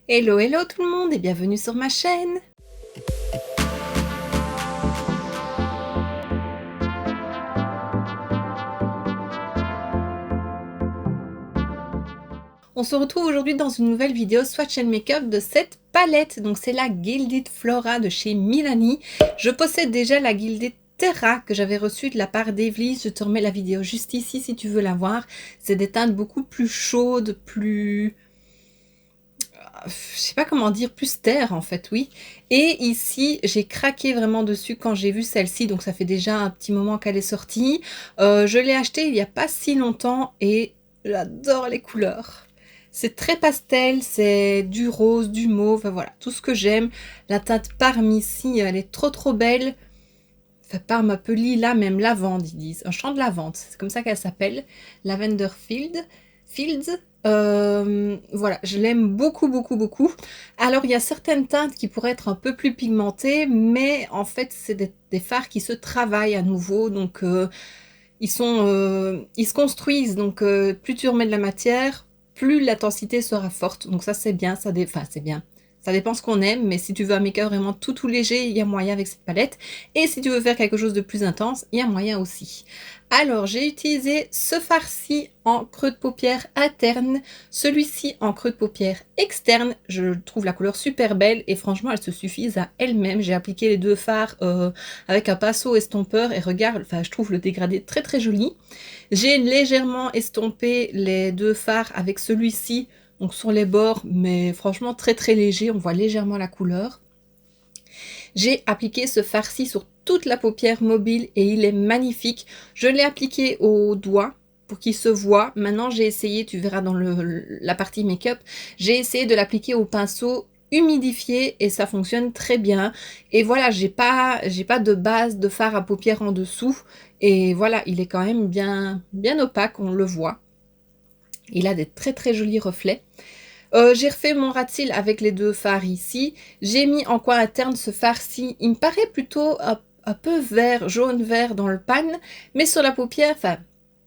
Hello, hello tout le monde et bienvenue sur ma chaîne. On se retrouve aujourd'hui dans une nouvelle vidéo swatch and make-up de cette palette. Donc c'est la Gilded Flora de chez Milani. Je possède déjà la Gilded Terra que j'avais reçue de la part d'Evely. Je te remets la vidéo juste ici si tu veux la voir. C'est des teintes beaucoup plus chaudes, plus... je sais pas comment dire, plus terre en fait, oui. Et ici, j'ai craqué vraiment dessus quand j'ai vu celle-ci, donc ça fait déjà un petit moment qu'elle est sortie. Je l'ai achetée il n'y a pas si longtemps et j'adore les couleurs. C'est très pastel, c'est du rose, du mauve, enfin, voilà, tout ce que j'aime. La teinte Parme ici, elle est trop belle. Enfin, Parme un peu lilas, même lavande, ils disent. Un champ de lavande, c'est comme ça qu'elle s'appelle. Lavender Fields. Voilà, je l'aime beaucoup. Alors, il y a certaines teintes qui pourraient être un peu plus pigmentées, mais en fait, c'est des fards qui se travaillent à nouveau. Donc, ils se construisent. Donc, plus tu remets de la matière, plus l'intensité sera forte. Donc ça, c'est bien. Enfin, c'est bien. Ça dépend ce qu'on aime, mais si tu veux un make-up vraiment tout léger, il y a moyen avec cette palette. Et si tu veux faire quelque chose de plus intense, il y a moyen aussi. Alors, j'ai utilisé ce fard-ci en creux de paupière interne, celui-ci en creux de paupière externe. Je trouve la couleur super belle et franchement, elles se suffisent à elles-mêmes. J'ai appliqué les deux fards avec un pinceau estompeur et regarde, enfin, je trouve le dégradé très joli. J'ai légèrement estompé les deux fards avec celui-ci, donc sur les bords, mais franchement très léger, on voit légèrement la couleur. J'ai appliqué ce fard-ci sur toute la paupière mobile et il est magnifique. Je l'ai appliqué au doigt pour qu'il se voit. Maintenant, j'ai essayé, tu verras dans la partie make-up, j'ai essayé de l'appliquer au pinceau humidifié et ça fonctionne très bien. Et voilà, j'ai pas de base de fard à paupières en dessous. Et voilà, il est quand même bien opaque, on le voit. Il a des très jolis reflets. J'ai refait mon ras de cils avec les deux fards ici. J'ai mis en coin interne ce fard-ci. Il me paraît plutôt un peu vert, jaune-vert dans le pan. Mais sur la paupière, enfin,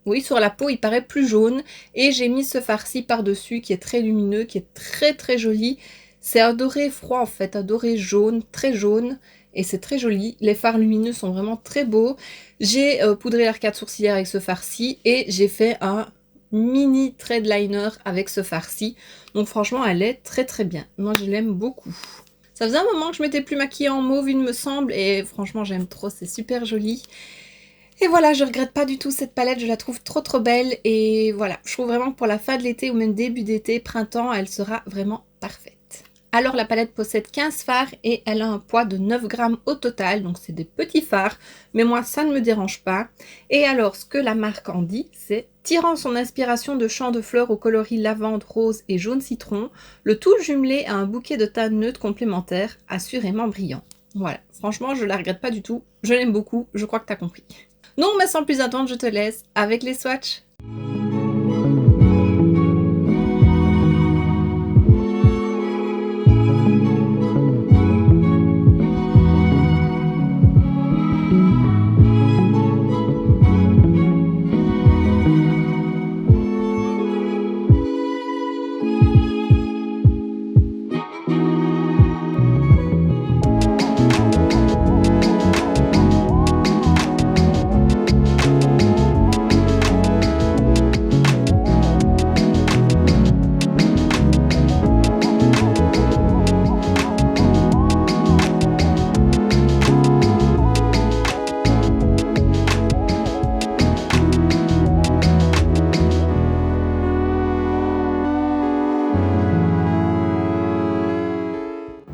oui, sur la peau, il paraît plus jaune. Et j'ai mis ce fard-ci par-dessus qui est très lumineux, qui est très joli. C'est un doré froid en fait, un doré jaune, très jaune. Et c'est très joli. Les fards lumineux sont vraiment très beaux. J'ai poudré l'arcade sourcilière avec ce fard-ci. Et j'ai fait un mini thread liner avec ce fard-ci. Donc franchement, elle est très bien. Moi, je l'aime beaucoup. Ça faisait un moment que je m'étais plus maquillée en mauve, il me semble. Et franchement, j'aime trop. C'est super joli. Et voilà, je regrette pas du tout cette palette. Je la trouve trop belle. Et voilà, je trouve vraiment que pour la fin de l'été ou même début d'été, printemps, elle sera vraiment parfaite. Alors la palette possède 15 fards et elle a un poids de 9 grammes au total, donc c'est des petits fards, mais moi ça ne me dérange pas. Et alors ce que la marque en dit, c'est tirant son inspiration de champs de fleurs aux coloris lavande, rose et jaune citron, le tout jumelé à un bouquet de teintes neutres complémentaires, assurément brillant. Voilà, franchement je la regrette pas du tout, je l'aime beaucoup, je crois que t'as compris. Donc mais sans plus attendre, je te laisse avec les swatchs.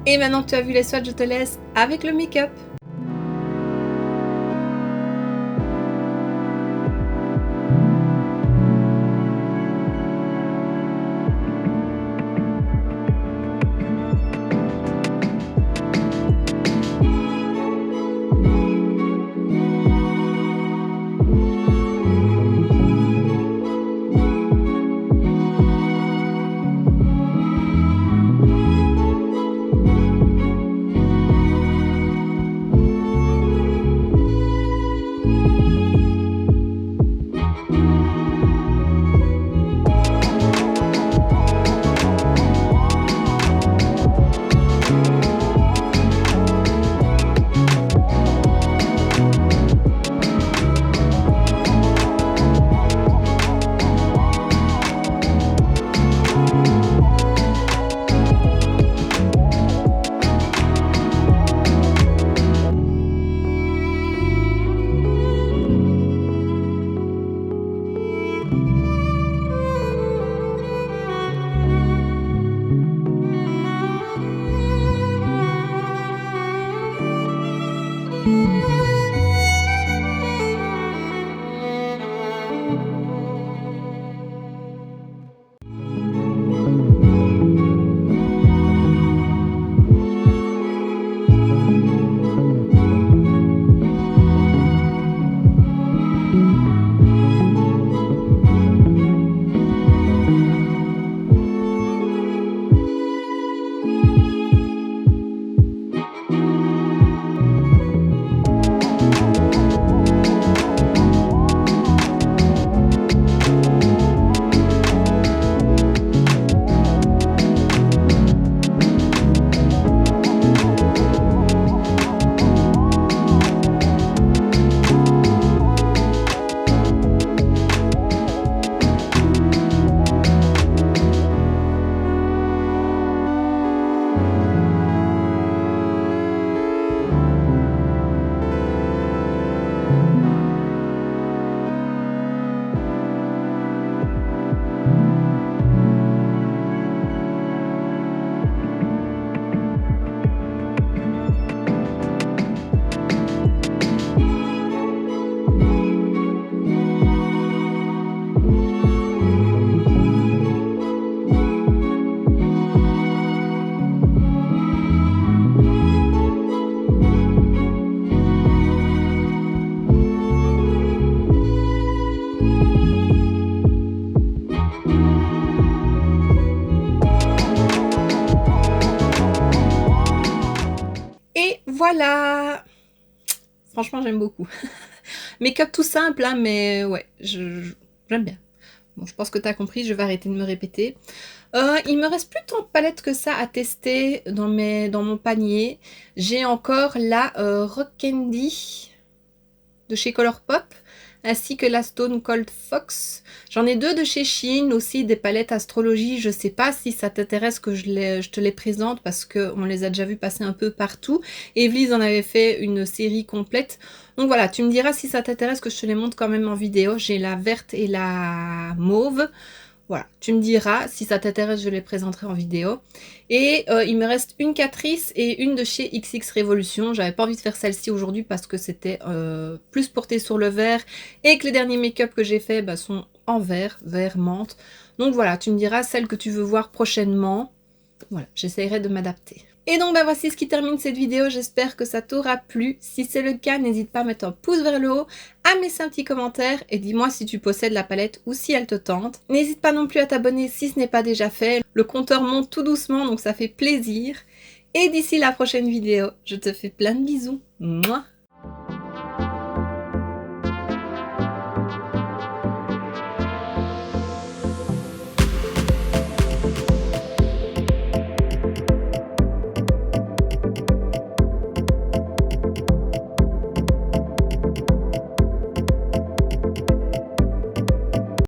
Et maintenant que tu as vu les swatchs, je te laisse avec le make-up. voilà! Franchement, j'aime beaucoup. Make-up tout simple, hein, mais ouais, j'aime bien. Bon, je pense que tu as compris, je vais arrêter de me répéter. Il me reste plus tant de palettes que ça à tester dans mon panier. J'ai encore la Rock Candy de chez Colourpop, ainsi que la Stone Cold Fox. J'en ai deux de chez Shein, aussi des palettes astrologie. Je sais pas si ça t'intéresse que je te les présente parce qu'on les a déjà vus passer un peu partout. Evelise en avait fait une série complète. Donc voilà, tu me diras si ça t'intéresse que je te les montre quand même en vidéo. J'ai la verte et la mauve. Voilà, tu me diras, si ça t'intéresse, je les présenterai en vidéo. Et il me reste une Catrice et une de chez XX Révolution. J'avais pas envie de faire celle-ci aujourd'hui parce que c'était plus porté sur le vert et que les derniers make-up que j'ai fait sont en vert menthe. Donc voilà, tu me diras celle que tu veux voir prochainement. Voilà, j'essaierai de m'adapter. Et donc voici ce qui termine cette vidéo, j'espère que ça t'aura plu. Si c'est le cas, n'hésite pas à mettre un pouce vers le haut, à me laisser un petit commentaire et dis-moi si tu possèdes la palette ou si elle te tente. N'hésite pas non plus à t'abonner si ce n'est pas déjà fait. Le compteur monte tout doucement donc ça fait plaisir. Et d'ici la prochaine vidéo, je te fais plein de bisous. Mouah.